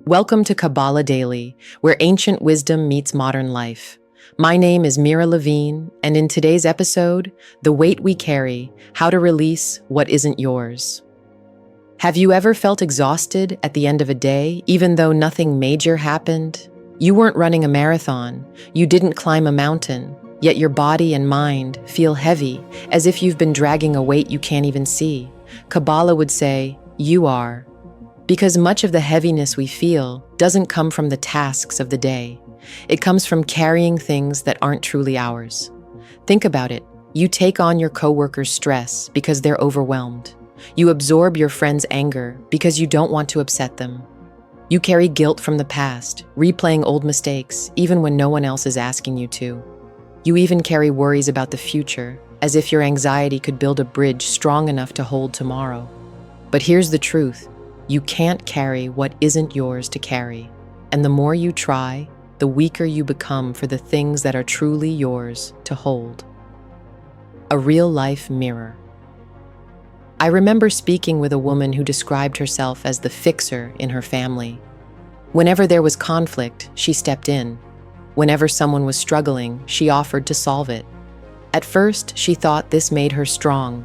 Welcome to Kabbalah Daily, where ancient wisdom meets modern life. My name is Mira Levine, and in today's episode, The Weight We Carry, How to Release What Isn't Yours. Have you ever felt exhausted at the end of a day, even though nothing major happened? You weren't running a marathon, you didn't climb a mountain, yet your body and mind feel heavy, as if you've been dragging a weight you can't even see. Kabbalah would say, you are. Because much of the heaviness we feel doesn't come from the tasks of the day. It comes from carrying things that aren't truly ours. Think about it. You take on your coworkers' stress because they're overwhelmed. You absorb your friend's anger because you don't want to upset them. You carry guilt from the past, replaying old mistakes even when no one else is asking you to. You even carry worries about the future, as if your anxiety could build a bridge strong enough to hold tomorrow. But here's the truth. You can't carry what isn't yours to carry. And the more you try, the weaker you become for the things that are truly yours to hold. A real-life mirror. I remember speaking with a woman who described herself as the fixer in her family. Whenever there was conflict, she stepped in. Whenever someone was struggling, she offered to solve it. At first, she thought this made her strong.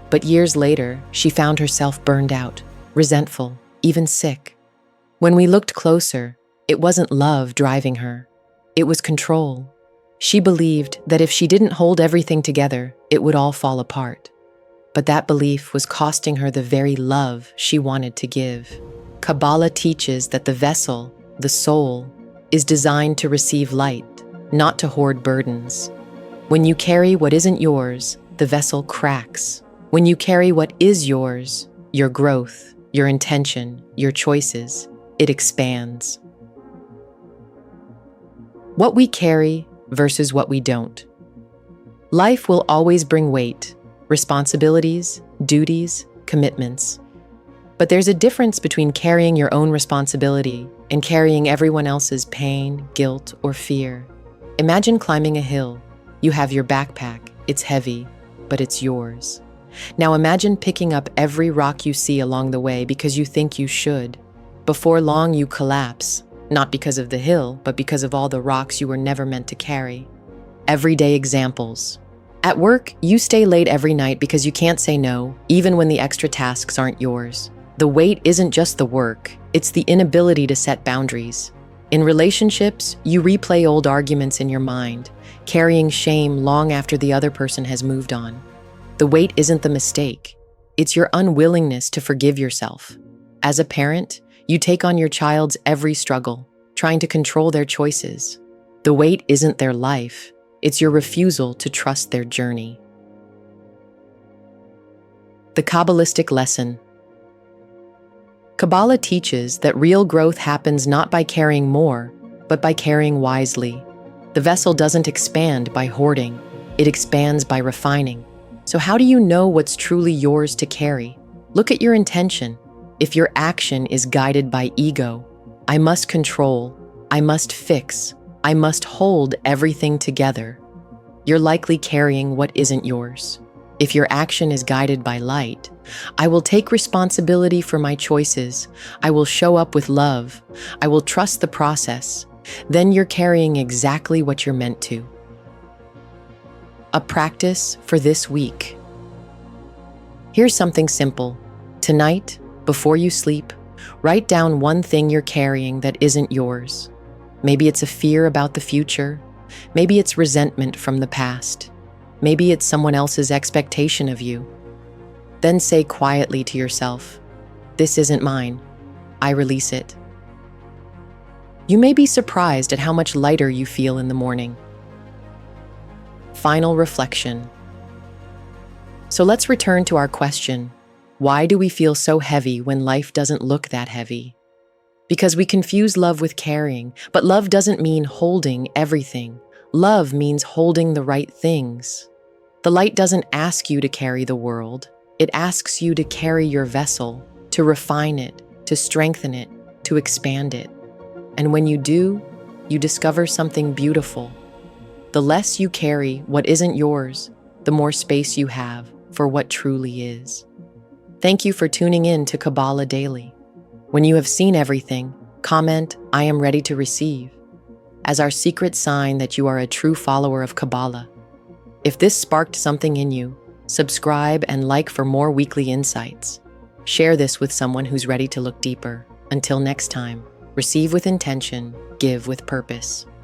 But years later, she found herself burned out, resentful, even sick. When we looked closer, it wasn't love driving her. It was control. She believed that if she didn't hold everything together, it would all fall apart. But that belief was costing her the very love she wanted to give. Kabbalah teaches that the vessel, the soul, is designed to receive light, not to hoard burdens. When you carry what isn't yours, the vessel cracks. When you carry what is yours, your growth, your intention, your choices, it expands. What we carry versus what we don't. Life will always bring weight, responsibilities, duties, commitments. But there's a difference between carrying your own responsibility and carrying everyone else's pain, guilt, or fear. Imagine climbing a hill. You have your backpack, it's heavy, but it's yours. Now imagine picking up every rock you see along the way because you think you should. Before long, you collapse, not because of the hill, but because of all the rocks you were never meant to carry. Everyday examples. At work, you stay late every night because you can't say no, even when the extra tasks aren't yours. The weight isn't just the work, it's the inability to set boundaries. In relationships, you replay old arguments in your mind, carrying shame long after the other person has moved on. The weight isn't the mistake. It's your unwillingness to forgive yourself. As a parent, you take on your child's every struggle, trying to control their choices. The weight isn't their life. It's your refusal to trust their journey. The Kabbalistic lesson. Kabbalah teaches that real growth happens not by carrying more, but by carrying wisely. The vessel doesn't expand by hoarding. It expands by refining. So how do you know what's truly yours to carry? Look at your intention. If your action is guided by ego, I must control, I must fix, I must hold everything together, you're likely carrying what isn't yours. If your action is guided by light, I will take responsibility for my choices, I will show up with love, I will trust the process, then you're carrying exactly what you're meant to. A practice for this week. Here's something simple. Tonight, before you sleep, write down one thing you're carrying that isn't yours. Maybe it's a fear about the future. Maybe it's resentment from the past. Maybe it's someone else's expectation of you. Then say quietly to yourself, "This isn't mine. I release it." You may be surprised at how much lighter you feel in the morning. Final reflection. So let's return to our question. Why do we feel so heavy when life doesn't look that heavy? Because we confuse love with carrying, but love doesn't mean holding everything. Love means holding the right things. The light doesn't ask you to carry the world. It asks you to carry your vessel, to refine it, to strengthen it, to expand it. And when you do, you discover something beautiful. The less you carry what isn't yours, the more space you have for what truly is. Thank you for tuning in to Kabbalah Daily. When you have seen everything, Comment, "I am ready to receive," as our secret sign that you are a true follower of Kabbalah. If this sparked something in you, subscribe and like for more weekly insights. Share this with someone who's ready to look deeper. Until next time, receive with intention, give with purpose.